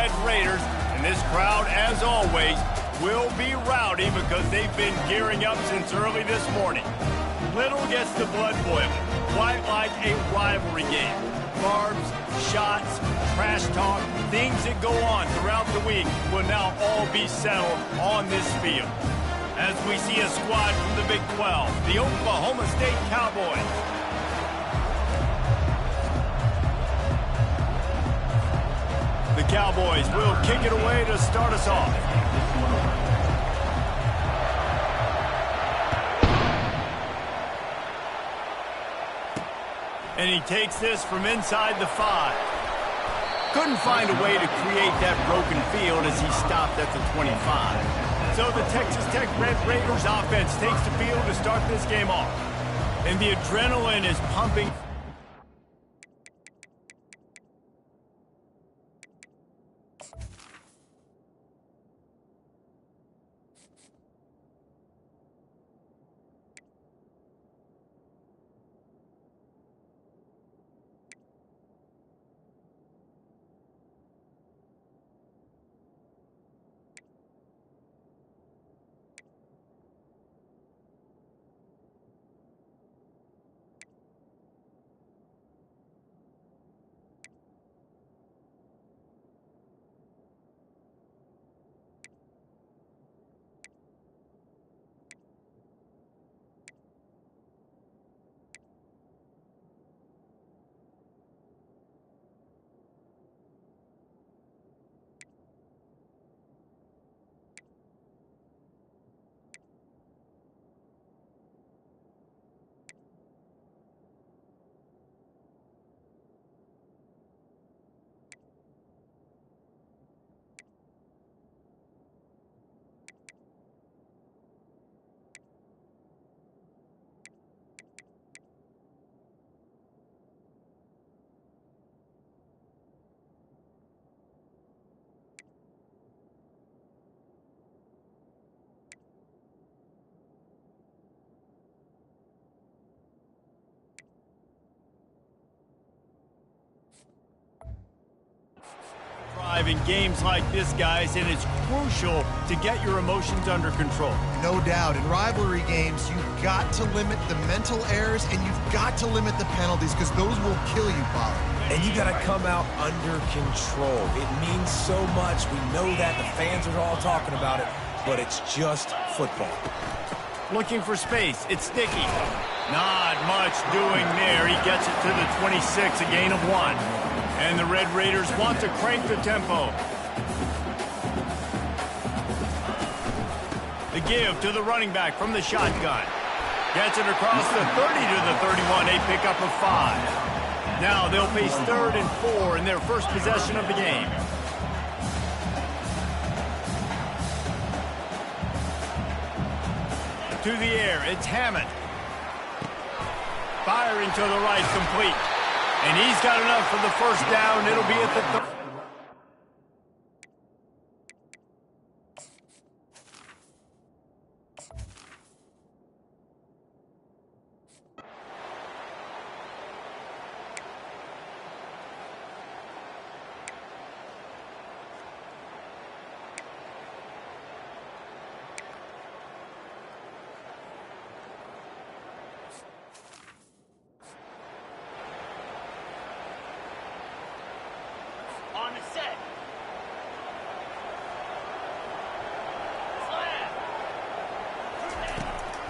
Red Raiders, and this crowd, as always, will be rowdy because they've been gearing up since early this morning. Little gets the blood boiling, quite like a rivalry game. Barbs, shots, trash talk, things that go on throughout the week will now all be settled on this field. As we see a squad from the Big 12, the Oklahoma State Cowboys. The Cowboys will kick it away to start us off. And he takes this from inside the 5. Couldn't find a way to create that broken field as he stopped at the 25. So the Texas Tech Red Raiders offense takes the field to start this game off. And the adrenaline is pumping. In games like this, guys, and it's crucial to get your emotions under control. No doubt. In rivalry games, you've got to limit the mental errors and you've got to limit the penalties because those will kill you, Bob. And you got to come out under control. It means so much. We know that. The fans are all talking about it, but it's just football. Looking for space. It's Sticky. Not much doing there. He gets it to the 26, a gain of 1. And the Red Raiders want to crank the tempo. The give to the running back from the shotgun. Gets it across the 30 to the 31, a pickup of 5. Now they'll face 3rd and 4 in their first possession of the game. To the air, it's Hammond. Firing to the right, complete. And he's got enough for the first down. It'll be at the 30.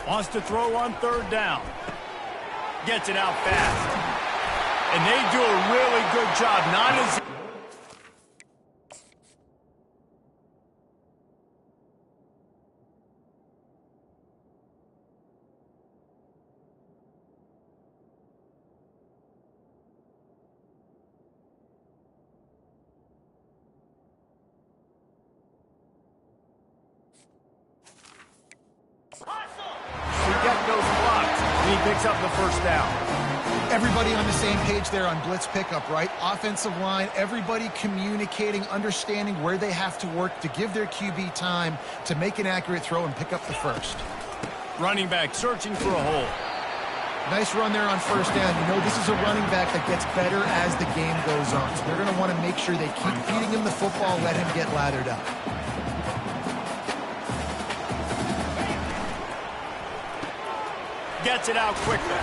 Wants to throw on 3rd down. Gets it out fast. And they do a really good job. Not as... Picks up the first down. Everybody on the same page there on blitz pickup, right? Offensive line, everybody communicating, understanding where they have to work to give their QB time to make an accurate throw and pick up the first. Running back searching for a hole. Nice run there on first down. You know, this is a running back that gets better as the game goes on. So they're going to want to make sure they keep feeding him the football, let him get lathered up. Gets it out quickly.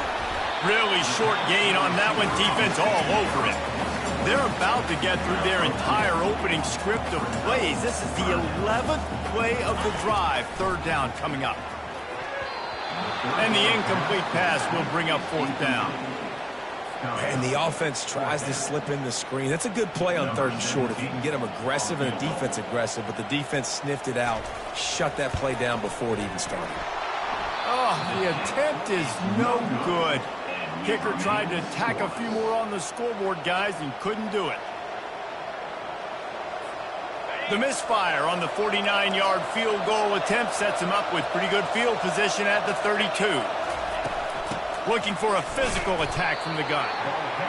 Really short gain on that one. Defense all over it. They're about to get through their entire opening script of plays. This is the 11th play of the drive. Third down coming up. And the incomplete pass will bring up fourth down. And the offense tries to slip in the screen. That's a good play on third and short if you can get them aggressive and the defense aggressive, but the defense sniffed it out, shut that play down before it even started. Oh, the attempt is no good. Kicker tried to tack a few more on the scoreboard, guys, and couldn't do it. The misfire on the 49-yard field goal attempt sets him up with pretty good field position at the 32. Looking for a physical attack from the gun.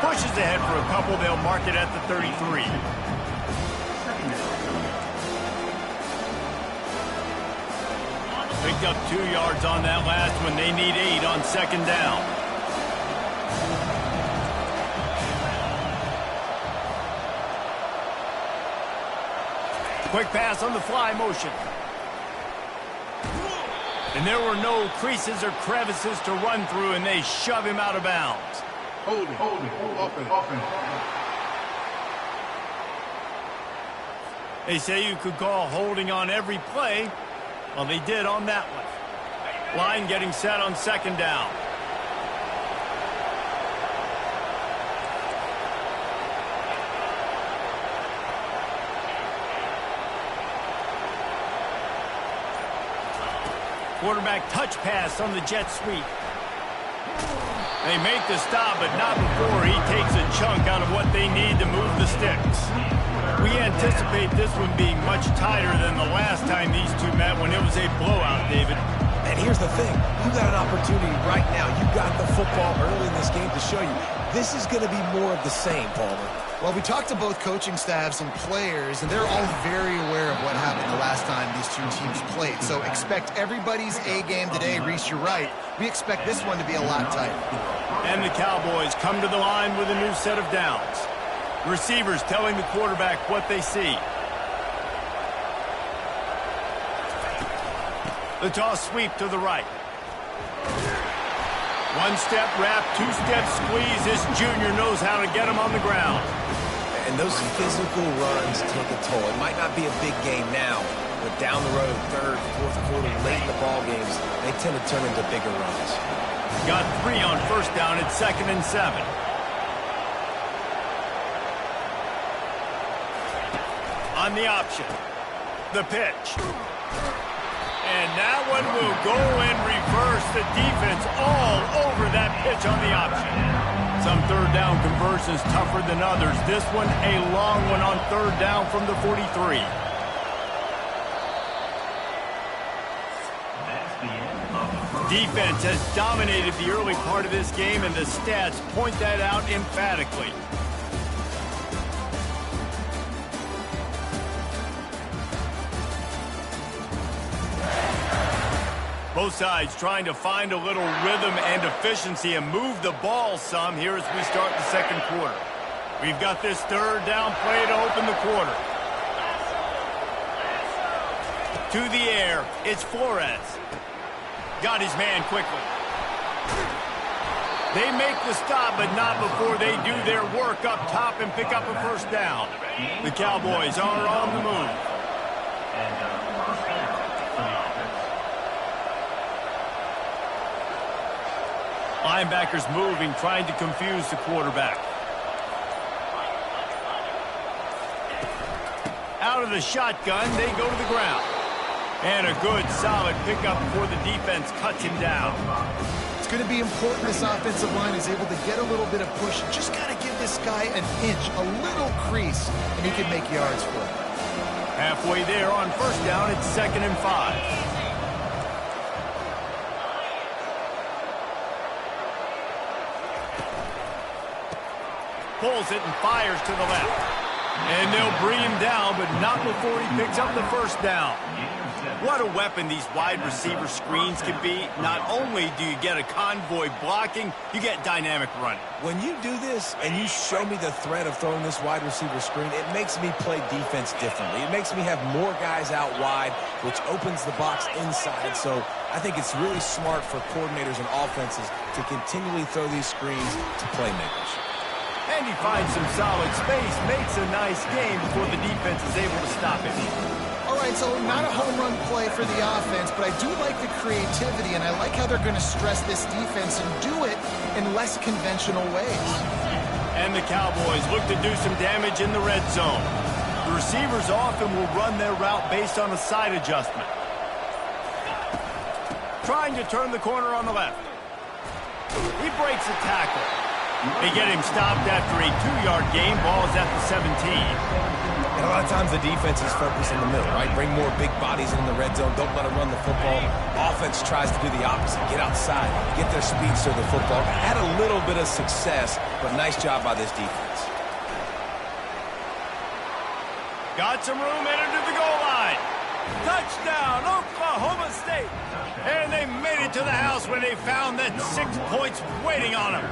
Pushes ahead for a couple. They'll mark it at the 33. Picked up 2 yards on that last one. They need 8 on second down. Quick pass on the fly motion. And there were no creases or crevices to run through, and they shove him out of bounds. Hold it, open. They say you could call holding on every play. Well, they did on that one. Line getting set on second down. Quarterback touch pass on the jet sweep. They make the stop, but not before he takes a chunk out of what they need to move the sticks. We anticipate this one being much tighter than the last time these two met when it was a blowout, David. And here's the thing. You got an opportunity right now. You got the football early in this game to show you. This is going to be more of the same, Palmer. Well, we talked to both coaching staffs and players, and they're all very aware of what happened the last time these two teams played. So expect everybody's A game today. Reese, you're right. We expect this one to be a lot tighter. And the Cowboys come to the line with a new set of downs. Receivers telling the quarterback what they see. The toss sweep to the right. One-step wrap, two-step squeeze. This junior knows how to get him on the ground. And those physical runs take a toll. It might not be a big game now, but down the road, third, fourth quarter, late in the ball games, they tend to turn into bigger runs. Got 3 on first down at 2nd and 7. On the option. The pitch. And that one will go in reverse. The defense all over that pitch on the option. Some third down conversions tougher than others. This one a long one on third down from the 43. Defense has dominated the early part of this game, and the stats point that out emphatically. Both sides trying to find a little rhythm and efficiency and move the ball some here as we start the second quarter. We've got this third down play to open the quarter. To the air, it's Flores. Got his man quickly. They make the stop, but not before they do their work up top and pick up a first down. The Cowboys are on the move. Linebackers moving, trying to confuse the quarterback. Out of the shotgun, they go to the ground. And a good, solid pickup before the defense cuts him down. It's going to be important this offensive line is able to get a little bit of push. Just got to give this guy an inch, a little crease, and he can make yards for it. Halfway there on first down, it's 2nd and 5. Pulls it and fires to the left. And they'll bring him down, but not before he picks up the first down. What a weapon these wide receiver screens can be. Not only do you get a convoy blocking, you get dynamic running. When you do this and you show me the threat of throwing this wide receiver screen, it makes me play defense differently. It makes me have more guys out wide, which opens the box inside. So I think it's really smart for coordinators and offenses to continually throw these screens to playmakers. And he finds some solid space, makes a nice game before the defense is able to stop it. All right, so not a home run play for the offense, but I do like the creativity, and I like how they're going to stress this defense and do it in less conventional ways. And the Cowboys look to do some damage in the red zone. The receivers often will run their route based on a side adjustment. Trying to turn the corner on the left. He breaks a tackle. They get him stopped after a 2-yard gain. Ball is at the 17. And a lot of times the defense is focused in the middle, right? Bring more big bodies in the red zone. Don't let them run the football. Offense tries to do the opposite. Get outside. Get their speeds to the football. Had a little bit of success, but nice job by this defense. Got some room headed to the goal line. Touchdown, Oklahoma State. And they made it to the house when they found that 6 points waiting on them.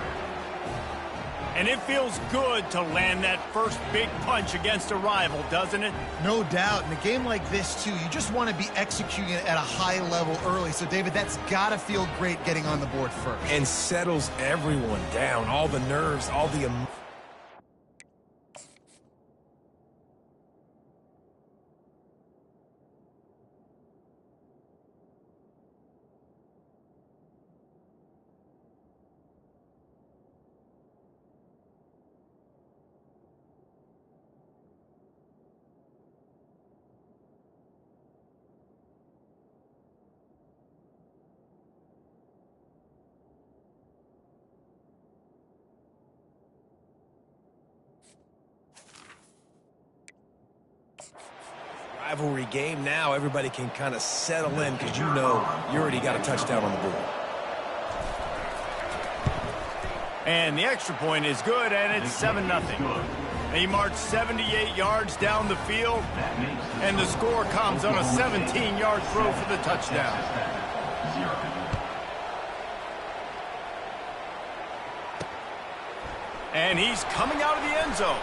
And it feels good to land that first big punch against a rival, doesn't it? No doubt. In a game like this, too, you just want to be executing it at a high level early. So, David, that's got to feel great getting on the board first. And settles everyone down. All the nerves, all the... rivalry game now. Everybody can kind of settle in because you know you already got a touchdown on the board. And the extra point is good, and it's 7-0. He marched 78 yards down the field, and the score comes on a 17-yard throw for the touchdown. And he's coming out of the end zone.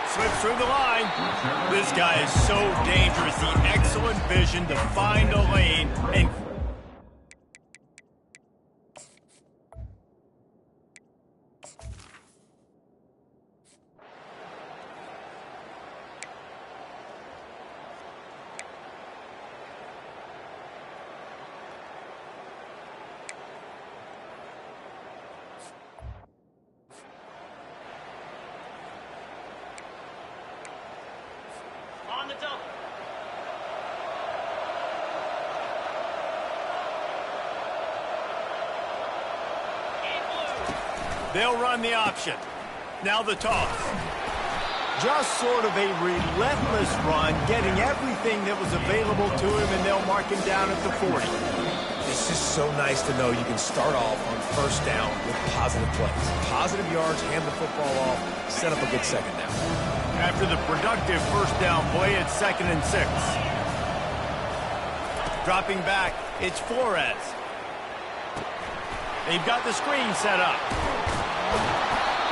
Slips through the line. This guy is so dangerous. The excellent vision to find a lane and on the double. they'll run the option. Now the toss. Just sort of a relentless run, getting everything that was available to him, and they'll mark him down at the 40. It's just so nice to know you can start off on first down with positive plays. Positive yards, hand the football off, set up a good second down. After the productive first down play, it's 2nd and 6. Dropping back, it's Flores. They've got the screen set up.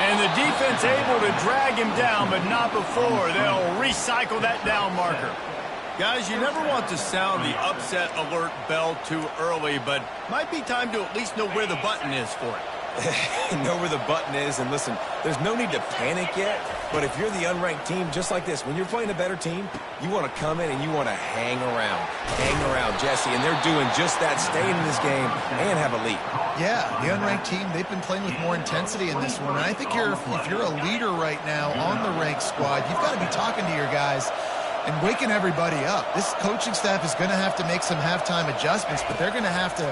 And the defense able to drag him down, but not before. They'll recycle that down marker. Guys, you never want to sound the upset alert bell too early, but might be time to at least know where the button is for it. Know where the button is, and listen, there's no need to panic yet, but if you're the unranked team, just like this, when you're playing a better team, you want to come in and you want to hang around Jesse, and they're doing just that, staying in this game and have a lead. Yeah, the unranked team, they've been playing with more intensity in this one, and I think if you're a leader right now on the ranked squad, you've got to be talking to your guys and waking everybody up. This coaching staff is going to have to make some halftime adjustments, but they're going to have to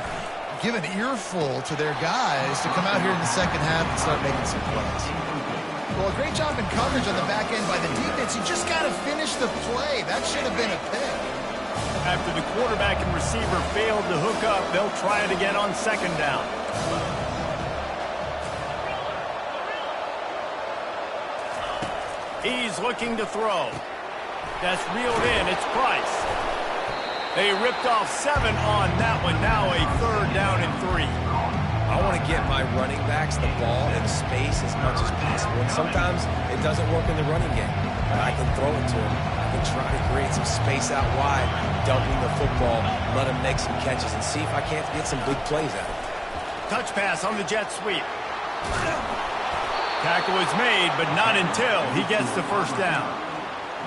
give an earful to their guys to come out here in the second half and start making some plays. Well, a great job in coverage on the back end by the defense. You just got to finish the play. That should have been a pick. After the quarterback and receiver failed to hook up, they'll try it again on 2nd down. He's looking to throw. That's reeled in. It's Price. They ripped off 7 on that one. Now a 3rd down and 3. I want to get my running backs the ball in space as much as possible. And sometimes it doesn't work in the running game. But I can throw it to him. I can try to create some space out wide, dumping the football, let him make some catches, and see if I can't get some big plays out of it. Touch pass on the jet sweep. Tackle is made, but not until he gets the 1st down.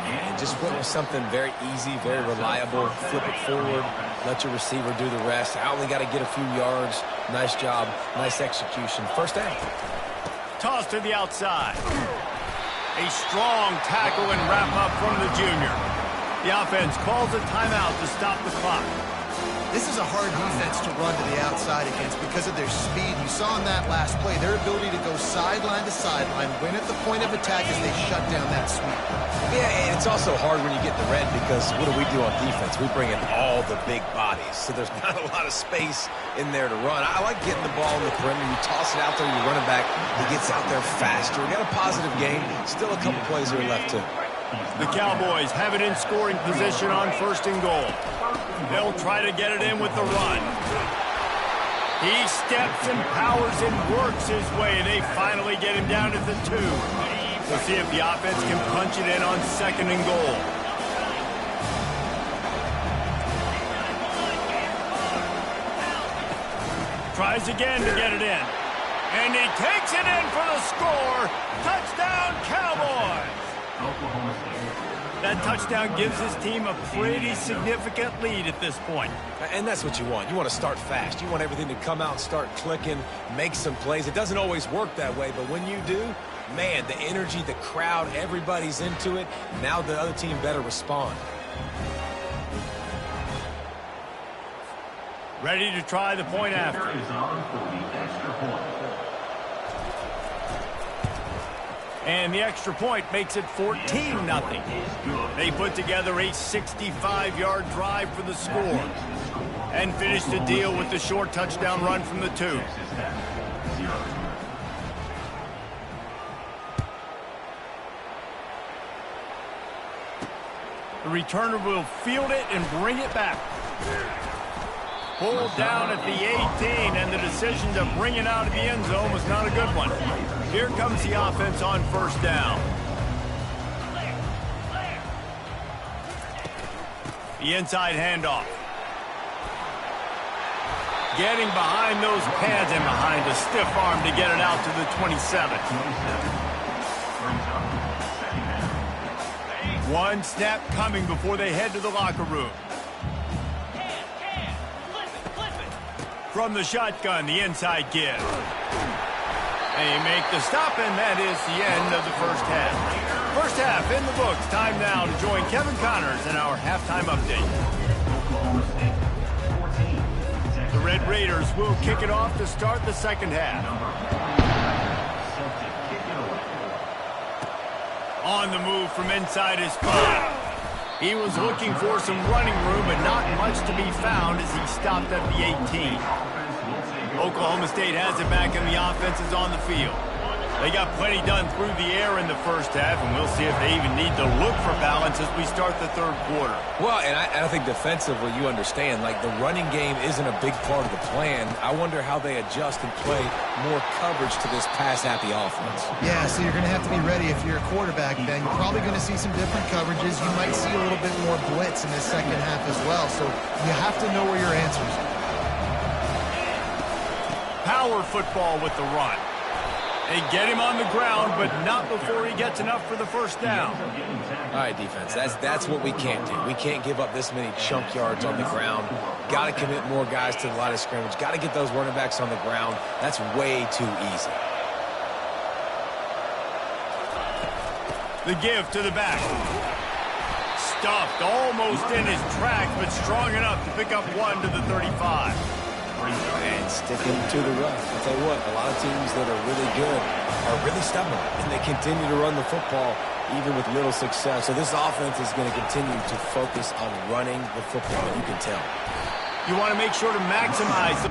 And just went with something very easy, very reliable. Flip it forward, let your receiver do the rest. I only got to get a few yards. Nice job, nice execution. 1st down. Toss to the outside. A strong tackle and wrap up from the junior. The offense calls a timeout to stop the clock. This is a hard defense to run to the outside against because of their speed. You saw in that last play their ability to go sideline to sideline, win at the point of attack as they shut down that sweep. Yeah, and it's also hard when you get the red because what do on defense? We bring in all the big bodies, so there's not a lot of space in there to run. I like getting the ball in the perimeter. You toss it out there, you run it back. He gets out there faster. We got a positive game. Still a couple plays here left, too. The Cowboys have it in scoring position on 1st and goal. They'll try to get it in with the run. He steps and powers and works his way. They finally get him down at the 2. We'll see if the offense can punch it in on 2nd and goal. Tries again to get it in. And he takes it in for the score. Touchdown, Cowboys! That touchdown gives his team a pretty significant lead at this point. And that's what you want. You want to start fast. You want everything to come out and start clicking, make some plays. It doesn't always work that way, but when you do, man, the energy, the crowd, everybody's into it. Now the other team better respond. Ready to try the point after. And the extra point makes it 14-0. They put together a 65-yard drive for the score and finished the deal with the short touchdown run from the 2. The returner will field it and bring it back. Pulled down at the 18, and the decision to bring it out of the end zone was not a good one. Here comes the offense on 1st down. The inside handoff. Getting behind those pads and behind a stiff arm to get it out to the 27. 1 snap coming before they head to the locker room. From the shotgun, the inside give. They make the stop, and that is the end of the 1st half. 1st half in the books. Time now to join Kevin Connors in our halftime update. The Red Raiders will kick it off to start the 2nd half. On the move from inside his 5. He was looking for some running room, but not much to be found as he stopped at the 18. Oklahoma State has it back, and the offense is on the field. They got plenty done through the air in the 1st half, and we'll see if they even need to look for balance as we start the 3rd quarter. Well, and I think defensively, you understand, like the running game isn't a big part of the plan. I wonder how they adjust and play more coverage to this pass-happy offense. Yeah, so you're going to have to be ready if you're a quarterback, Ben. You're probably going to see some different coverages. You might see a little bit more blitz in the 2nd half as well, so you have to know where your answers are. Power football with the run. They get him on the ground, but not before he gets enough for the 1st down. All right, defense, that's what we can't do. We can't give up this many chunk yards on the ground. Got to commit more guys to the line of scrimmage. Got to get those running backs on the ground. That's way too easy. The give to the back. Stuffed almost in his tracks, but strong enough to pick up 1 to the 35. And sticking to the run. I'll tell you what, a lot of teams that are really good are really stubborn, and they continue to run the football even with little success. So this offense is going to continue to focus on running the football, you can tell. You want to make sure to maximize the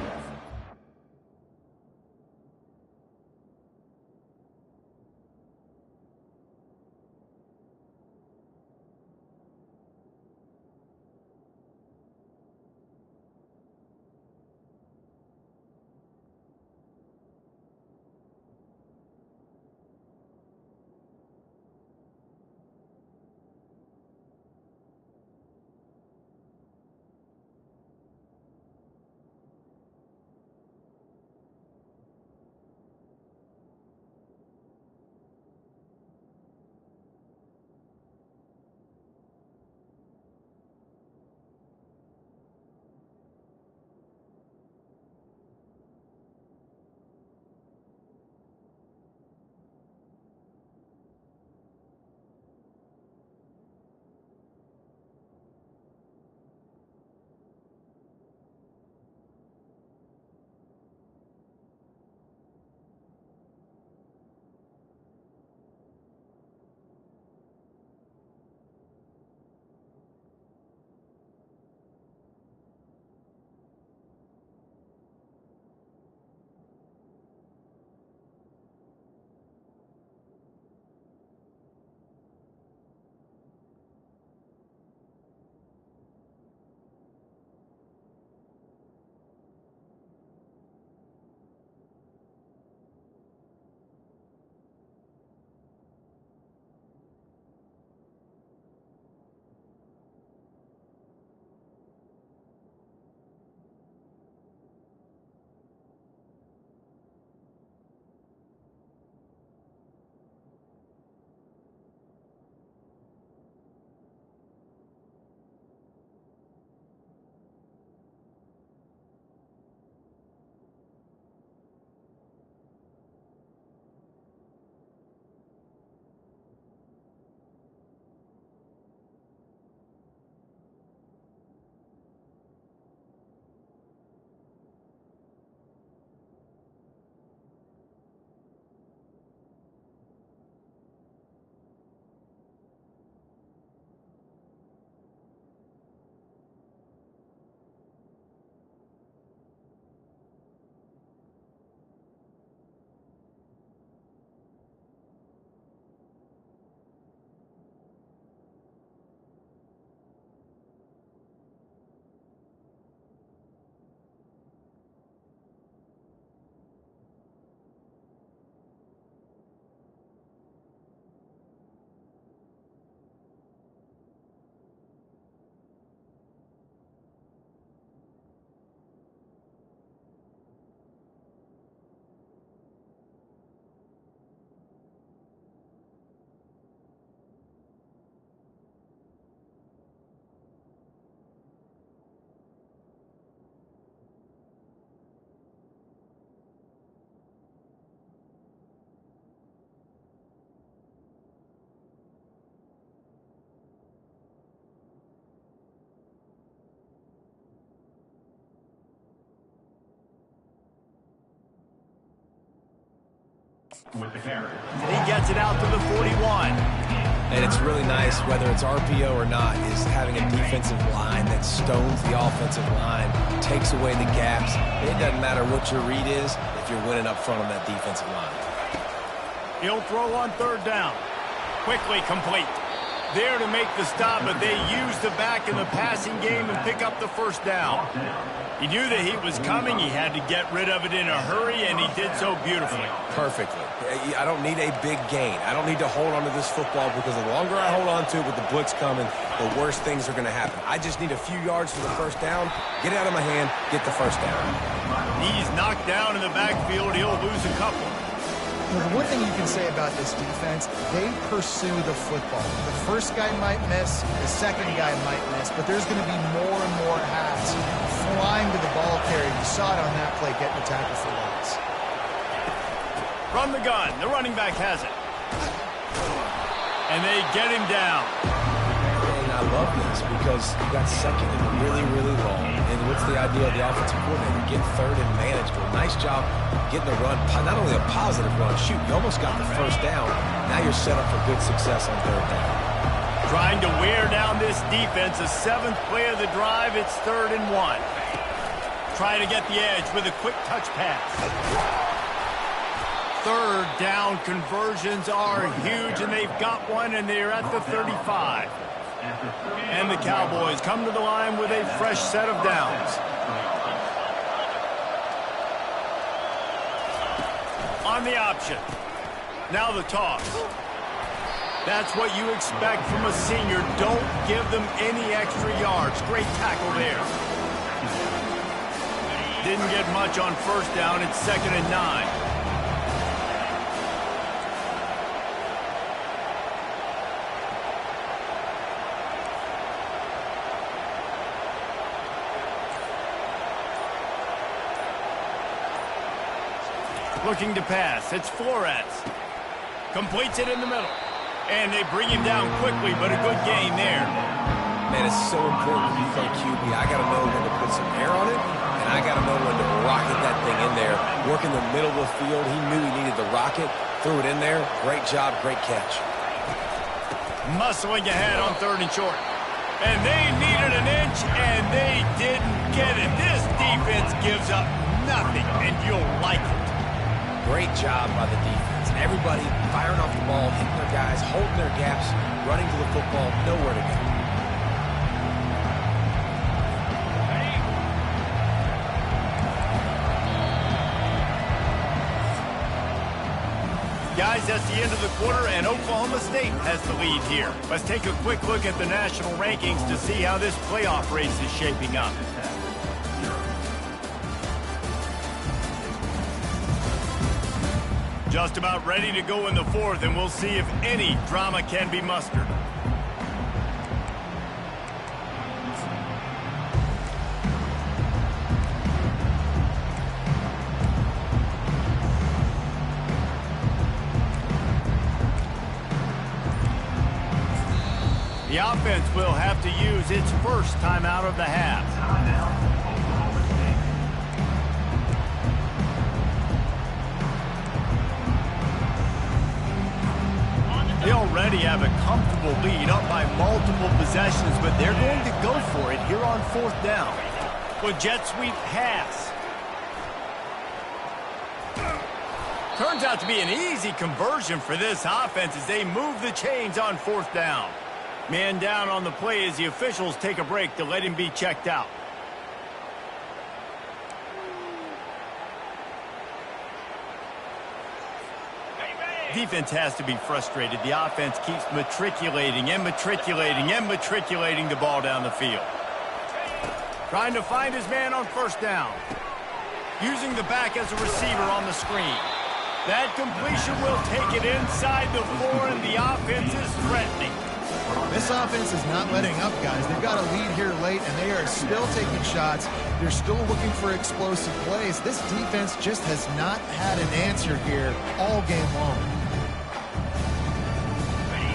with the carry. And he gets it out to the 41. And it's really nice, whether it's RPO or not, is having a defensive line that stones the offensive line, takes away the gaps. It doesn't matter what your read is if you're winning up front on that defensive line. He'll throw on third down. Quickly complete. There to make the stop, but they use the back in the passing game and pick up the first down. He knew that he was coming. He had to get rid of it in a hurry, and he did so beautifully. Perfectly. I don't need a big gain. I don't need to hold on to this football because the longer I hold on to it with the blitz coming, the worse things are going to happen. I just need a few yards for the first down, get it out of my hand, get the first down. He's knocked down in the backfield. He'll lose a couple. Well, the one thing you can say about this defense, they pursue the football. The first guy might miss, the second guy might miss, but there's going to be more and more hats flying to the ball carrier. You saw it on that play, getting the tackle for loss. From the gun, the running back has it. And they get him down. And I love this because you got second and really, really long. And what's the idea of the offensive coordinator? Get third and manageable. Nice job getting the run. Not only a positive run, shoot, you almost got the first down. Now you're set up for good success on third down. Trying to wear down this defense. The 7th play of the drive. It's 3rd and 1. Trying to get the edge with a quick touch pass. Third down conversions are huge, and they've got one, and they're at the 35. And the Cowboys come to the line with a fresh set of downs. On the option. Now the toss. That's what you expect from a senior. Don't give them any extra yards. Great tackle there. Didn't get much on first down. It's 2nd and 9. Looking to pass. It's Flores. Completes it in the middle. And they bring him down quickly, but a good gain there. Man, it's so important when you play QB. I got to know when to put some air on it, and I got to know when to rocket that thing in there. Work in the middle of the field. He knew he needed the rocket. Threw it in there. Great job, great catch. Muscling ahead on 3rd and short. And they needed an inch, and they didn't get it. This defense gives up nothing, and you'll like it. Great job by the defense. Everybody firing off the ball, hitting their guys, holding their gaps, running to the football, nowhere to go. Guys, that's the end of the quarter, and Oklahoma State has the lead here. Let's take a quick look at the national rankings to see how this playoff race is shaping up. Just about ready to go in the 4th, and we'll see if any drama can be mustered. The offense will have to use its first timeout of the half. They already have a comfortable lead, up by multiple possessions, but they're going to go for it here on 4th down. With jet sweep pass. Turns out to be an easy conversion for this offense as they move the chains on 4th down. Man down on the play as the officials take a break to let him be checked out. Defense has to be frustrated. The offense keeps matriculating and matriculating and matriculating the ball down the field. Trying to find his man on 1st down. Using the back as a receiver on the screen. That completion will take it inside the 4, and the offense is threatening. This offense is not letting up, guys. They've got a lead here late, and they are still taking shots. They're still looking for explosive plays. This defense just has not had an answer here all game long.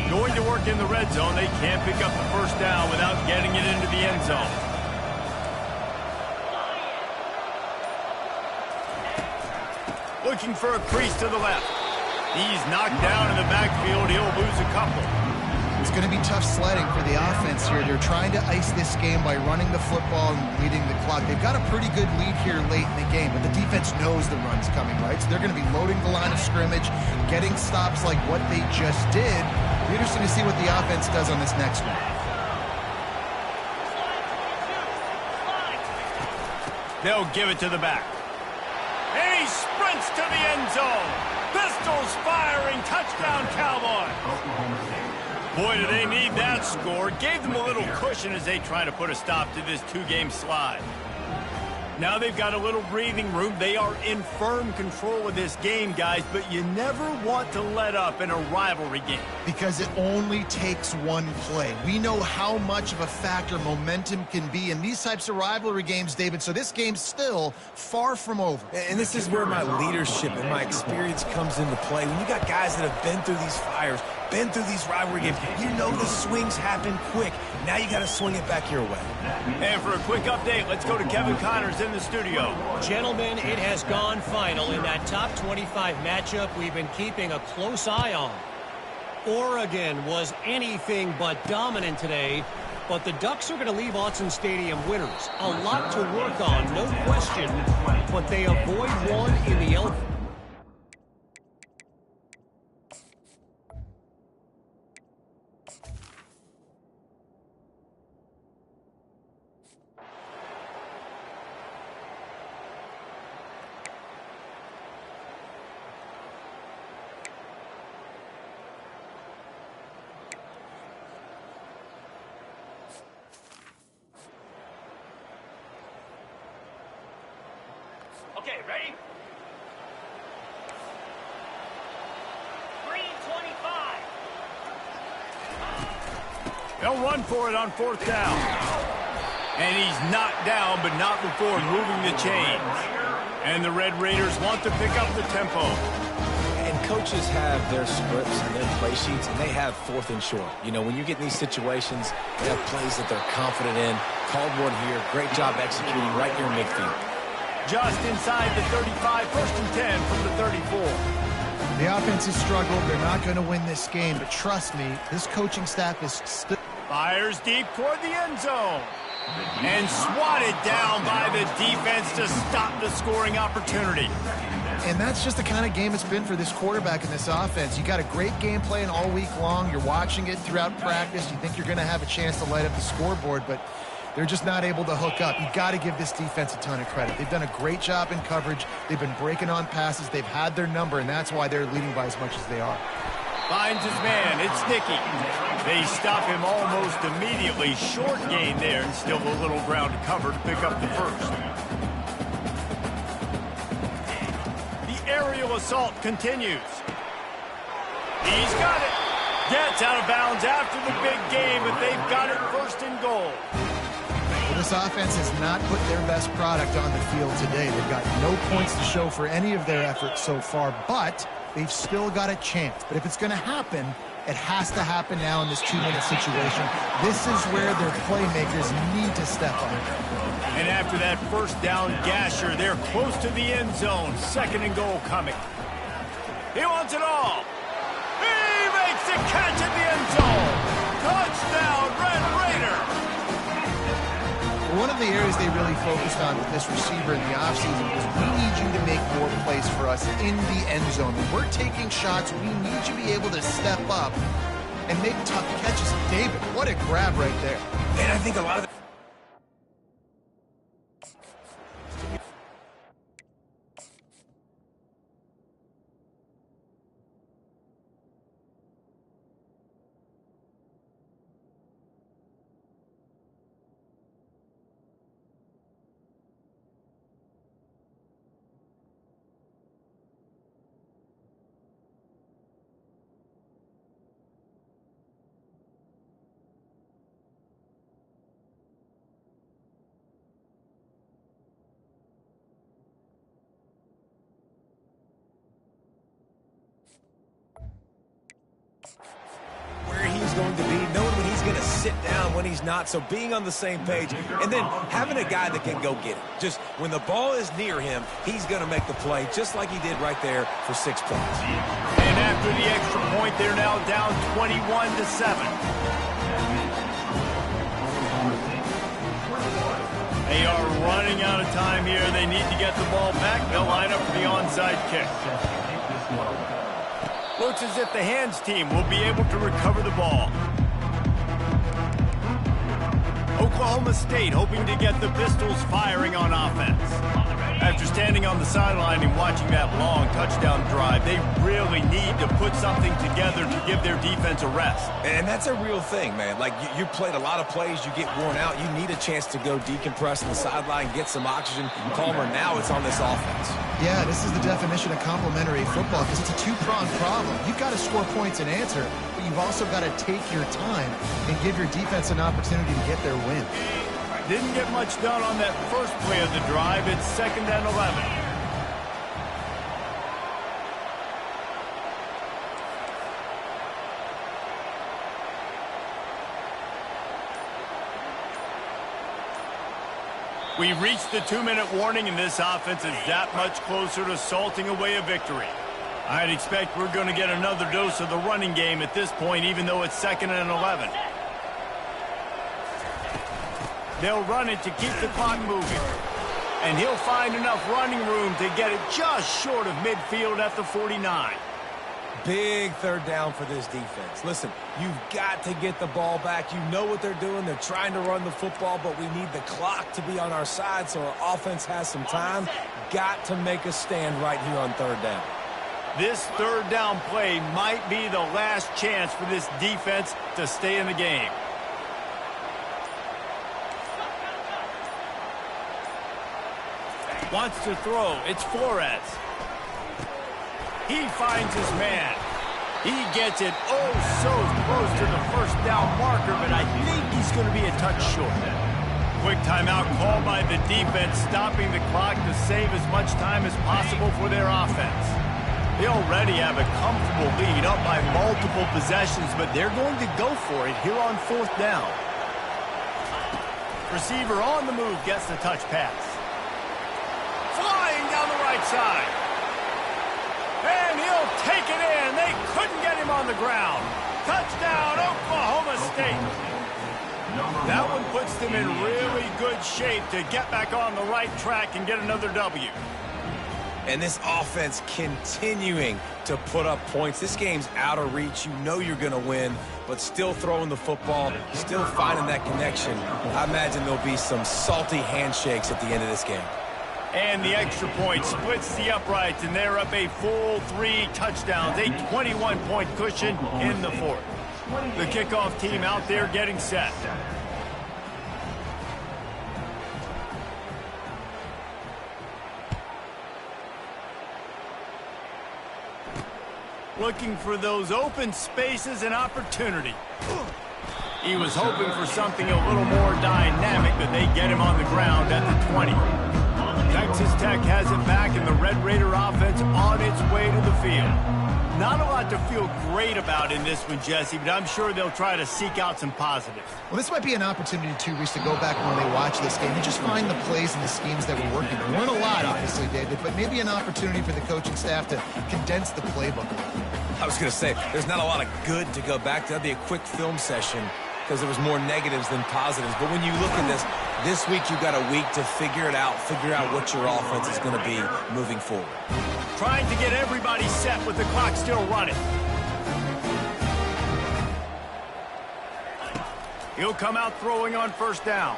Going to work in the red zone. They can't pick up the first down without getting it into the end zone. Looking for a crease to the left. He's knocked down in the backfield. He'll lose a couple. It's going to be tough sledding for the offense here. They're trying to ice this game by running the football and leading the clock. They've got a pretty good lead here late in the game, but the defense knows the run's coming, right? So they're going to be loading the line of scrimmage, getting stops like what they just did. It'll be interesting to see what the offense does on this next one. They'll give it to the back. And he sprints to the end zone. Pistols firing. Touchdown, Cowboys. Boy, do they need that score. Gave them a little cushion as they try to put a stop to this two-game slide. Now they've got a little breathing room. They are in firm control of this game, guys, but you never want to let up in a rivalry game. Because it only takes one play. We know how much of a factor momentum can be in these types of rivalry games, David, so this game's still far from over. And this is where my leadership and my experience comes into play. When you got guys that have been through these fires, been through these rivalry games, you know the swings happen quick. Now you got to swing it back your way. And for a quick update, let's go to Kevin Connors in the studio. Gentlemen, it has gone final in that top 25 matchup we've been keeping a close eye on. Oregon was anything but dominant today, but the Ducks are going to leave Autzen Stadium winners. A lot to work on, no question, but they avoid one in the Elk. Okay, ready? 3:25. They'll run for it on fourth down. And he's knocked down, but not before moving the chains. And the Red Raiders want to pick up the tempo. And coaches have their scripts and their play sheets, and they have fourth and short. You know, when you get in these situations, they have plays that they're confident in. Called one here. Great job executing right near midfield. Just inside the 35, first and 10 from the 34. The offense has struggled. They're not going to win this game, but trust me, this coaching staff is still... Fires deep toward the end zone. And swatted down by the defense to stop the scoring opportunity. And that's just the kind of game it's been for this quarterback in this offense. You got a great game plan all week long. You're watching it throughout practice. You think you're going to have a chance to light up the scoreboard, but they're just not able to hook up. You got to give this defense a ton of credit. They've done a great job in coverage. They've been breaking on passes. They've had their number, and that's why they're leading by as much as they are. Finds his man. It's Nicky. They stop him almost immediately. Short gain there, and still a little ground to cover to pick up the first. The aerial assault continues. He's got it. Gets out of bounds after the big game, but they've got it first and goal. Well, this offense has not put their best product on the field today. They've got no points to show for any of their efforts so far, but they've still got a chance. But if it's going to happen, it has to happen now in this 2-minute situation. This is where their playmakers need to step up. And after that first down gasher, they're close to the end zone. Second and goal coming. He wants it all. He makes the catch in the end zone. Touchdown, Red Raider. One of the areas they really focused on with this receiver in the offseason was we need you to make more plays for us in the end zone. When we're taking shots, we need you to be able to step up and make tough catches. David, what a grab right there. And I think a lot of where he's going to be, knowing when he's going to sit down, when he's not, so being on the same page, and then having a guy that can go get it. Just when the ball is near him, he's going to make the play, just like he did right there for 6 points. And after the extra point, they're now down 21-7. They are running out of time here. They need to get the ball back. They'll line up for the onside kick. Looks as if the hands team will be able to recover the ball. Oklahoma State hoping to get the Pistols firing on offense. After standing on the sideline and watching that long touchdown drive, they really need to put something together to give their defense a rest. And that's a real thing, man. Like, you played a lot of plays, you get worn out, you need a chance to go decompress on the sideline, get some oxygen, calmer. Now it's on this offense. Yeah, this is the definition of complementary football because it's a two-pronged problem. You've got to score points and answer, but you've also got to take your time and give your defense an opportunity to get their win. Didn't get much done on that first play of the drive. It's 2nd and 11. We've reached the 2-minute warning, and this offense is that much closer to salting away a victory. I'd expect we're going to get another dose of the running game at this point, even though it's 2nd and 11. They'll run it to keep the clock moving. And he'll find enough running room to get it just short of midfield at the 49. Big 3rd down for this defense. Listen, you've got to get the ball back. You know what they're doing. They're trying to run the football, but we need the clock to be on our side so our offense has some time. Got to make a stand right here on 3rd down. This 3rd down play might be the last chance for this defense to stay in the game. Wants to throw. It's Flores. He finds his man. He gets it oh so close to the 1st down marker, but I think he's going to be a touch short. Quick timeout called by the defense, stopping the clock to save as much time as possible for their offense. They already have a comfortable lead up by multiple possessions, but they're going to go for it here on 4th down. Receiver on the move gets the touch pass. Flying down the right side. And he'll take it in. They couldn't get him on the ground. Touchdown, Oklahoma State. That one puts them in really good shape to get back on the right track and get another W. And this offense continuing to put up points. This game's out of reach. You know you're going to win, but still throwing the football, still finding that connection. I imagine there'll be some salty handshakes at the end of this game. And the extra point splits the uprights, and they're up a full 3 touchdowns, a 21-point cushion in the 4th. The kickoff team out there getting set. Looking for those open spaces and opportunity. He was hoping for something a little more dynamic, but they get him on the ground at the 20. Texas Tech has it back, and the Red Raider offense on its way to the field. Not a lot to feel great about in this one, Jesse, but I'm sure they'll try to seek out some positives. Well, this might be an opportunity, too, Reese, to go back when they watch this game and just find the plays and the schemes that were working. There weren't a lot, obviously, David, but maybe an opportunity for the coaching staff to condense the playbook a little. I was going to say, there's not a lot of good to go back to. That'd be a quick film session because there was more negatives than positives. But when you look at this week you've got a week to figure it out, figure out what your offense is going to be moving forward. Trying to get everybody set with the clock still running. He'll come out throwing on 1st down.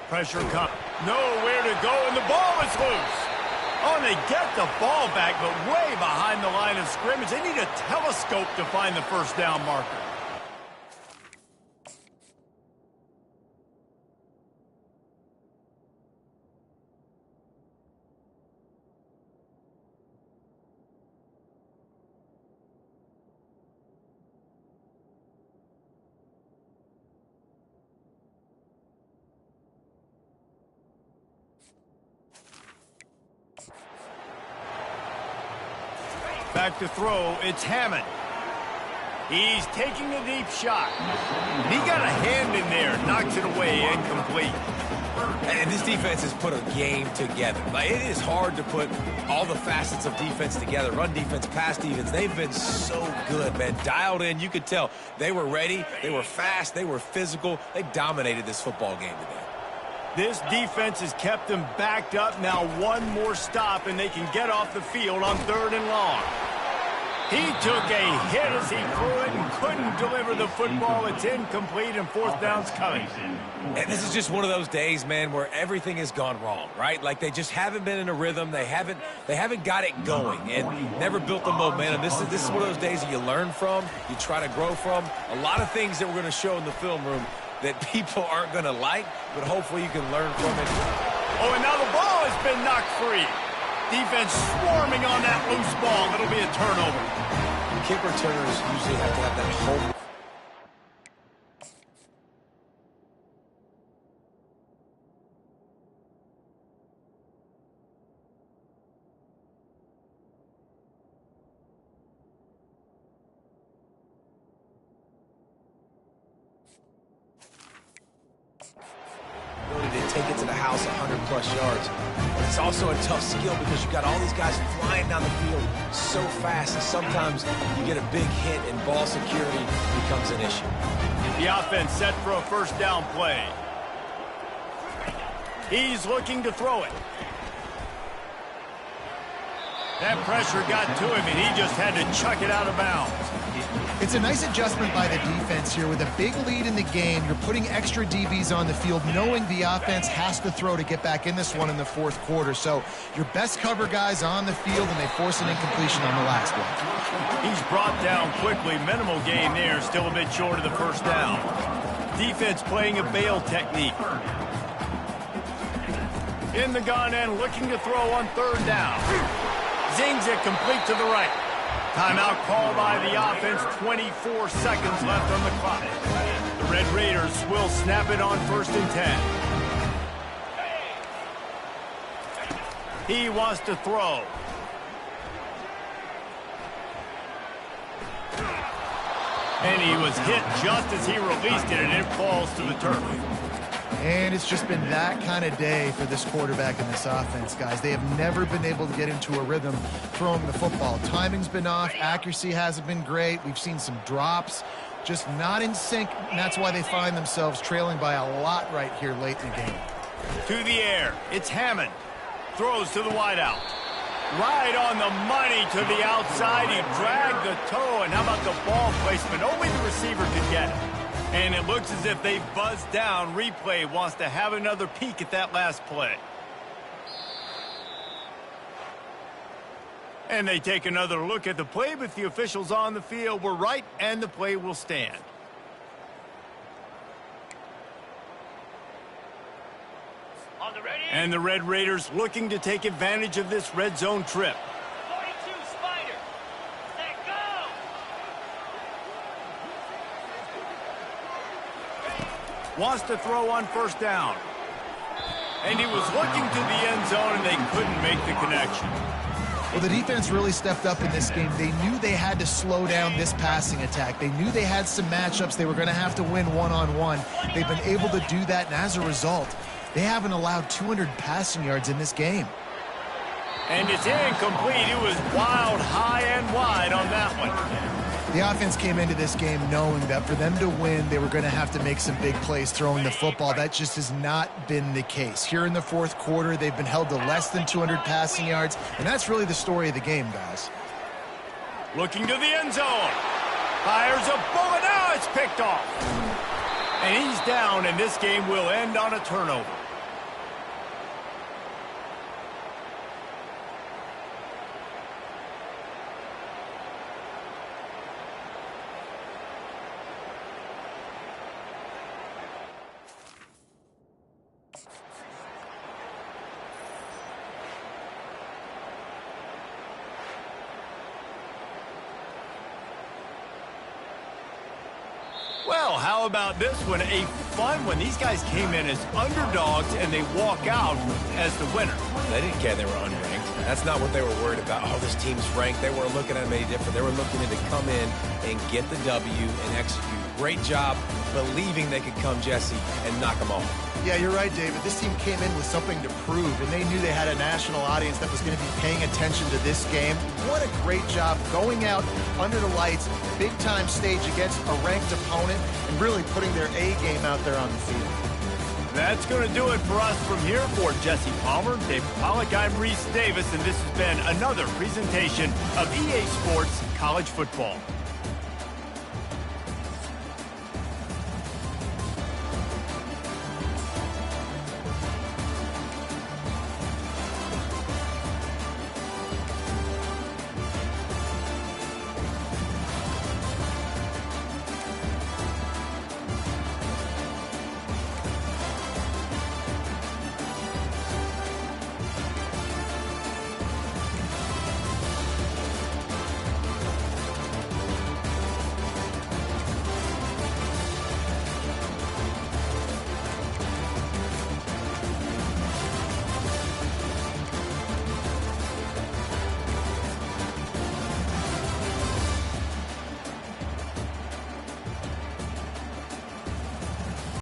Pressure comes. Nowhere to go, and the ball is loose. Oh, and they get the ball back, but way behind the line of scrimmage. They need a telescope to find the 1st down marker. Back to throw, it's Hammond. He's taking a deep shot. He got a hand in there, knocks it away, incomplete. And this defense has put a game together. Like, it is hard to put all the facets of defense together. Run defense, pass defense. They've been so good, man. Dialed in. You could tell they were ready. They were fast. They were physical. They dominated this football game today. This defense has kept them backed up. Now one more stop, and they can get off the field on 3rd and long. He took a hit as he threw it and couldn't deliver the football. It's incomplete, and 4th down's coming. And this is just one of those days, man, where everything has gone wrong, right? Like, they just haven't been in a rhythm. They haven't got it going and never built the momentum. This is one of those days that you learn from, you try to grow from. A lot of things that we're going to show in the film room that people aren't going to like, but hopefully you can learn from it. Oh, and now the ball has been knocked free. Defense swarming on that loose ball. It'll be a turnover. Kick returners usually have to have that home. Ability to take it to the house 100+ yards. But it's also a tough skill because you've got all these guys flying down the field so fast, and sometimes you get a big hit and ball security becomes an issue. The offense set for a 1st down play. He's looking to throw it. That pressure got to him, and he just had to chuck it out of bounds. It's a nice adjustment by the defense here. With a big lead in the game, you're putting extra DBs on the field, knowing the offense has to throw to get back in this one in the 4th quarter. So your best cover guys on the field, and they force an incompletion on the last one. He's brought down quickly. Minimal gain there, still a bit short of the 1st down. Defense playing a bail technique. In the gun end, looking to throw on 3rd down. Zings it complete to the right. Timeout called by the offense. 24 seconds left on the clock. The Red Raiders will snap it on 1st and 10. He wants to throw. And he was hit just as he released it, and it falls to the turf. And it's just been that kind of day for this quarterback and this offense, guys. They have never been able to get into a rhythm throwing the football. Timing's been off. Accuracy hasn't been great. We've seen some drops, just not in sync. And that's why they find themselves trailing by a lot right here late in the game. To the air. It's Hammond. Throws to the wideout. Right on the money to the outside. He dragged the toe. And how about the ball placement? Only the receiver could get it. And it looks as if they buzzed down. Replay wants to have another peek at that last play. And they take another look at the play, but the officials on the field were right, and the play will stand. On the ready. And the Red Raiders looking to take advantage of this red zone trip. 42 Spider. Let go. Wants to throw on 1st down. And he was looking to the end zone, and they couldn't make the connection. Well, the defense really stepped up in this game. They knew they had to slow down this passing attack. They knew they had some matchups they were going to have to win one-on-one. They've been able to do that, and as a result, they haven't allowed 200 passing yards in this game. And it's incomplete. It was wild, high and wide on that one. The offense came into this game knowing that for them to win, they were going to have to make some big plays throwing the football. That just has not been the case. Here in the 4th quarter, they've been held to less than 200 passing yards, and that's really the story of the game, guys. Looking to the end zone. Fires a bullet. Now it's picked off. And he's down, and this game will end on a turnover. Well, how about this one? A fun when these guys came in as underdogs and they walk out as the winner. They didn't care they were unranked. That's not what they were worried about. Oh, this team's ranked. They weren't looking at them any different. They were looking to come in and get the W and execute. Great job believing they could come, Jesse, and knock them off. Yeah, you're right, David. This team came in with something to prove, and they knew they had a national audience that was going to be paying attention to this game. What a great job going out under the lights, big-time stage against a ranked opponent, and really putting their A game out there on the field. That's going to do it for us from here. For Jesse Palmer, David Pollack, I'm Reese Davis, and this has been another presentation of EA Sports College Football.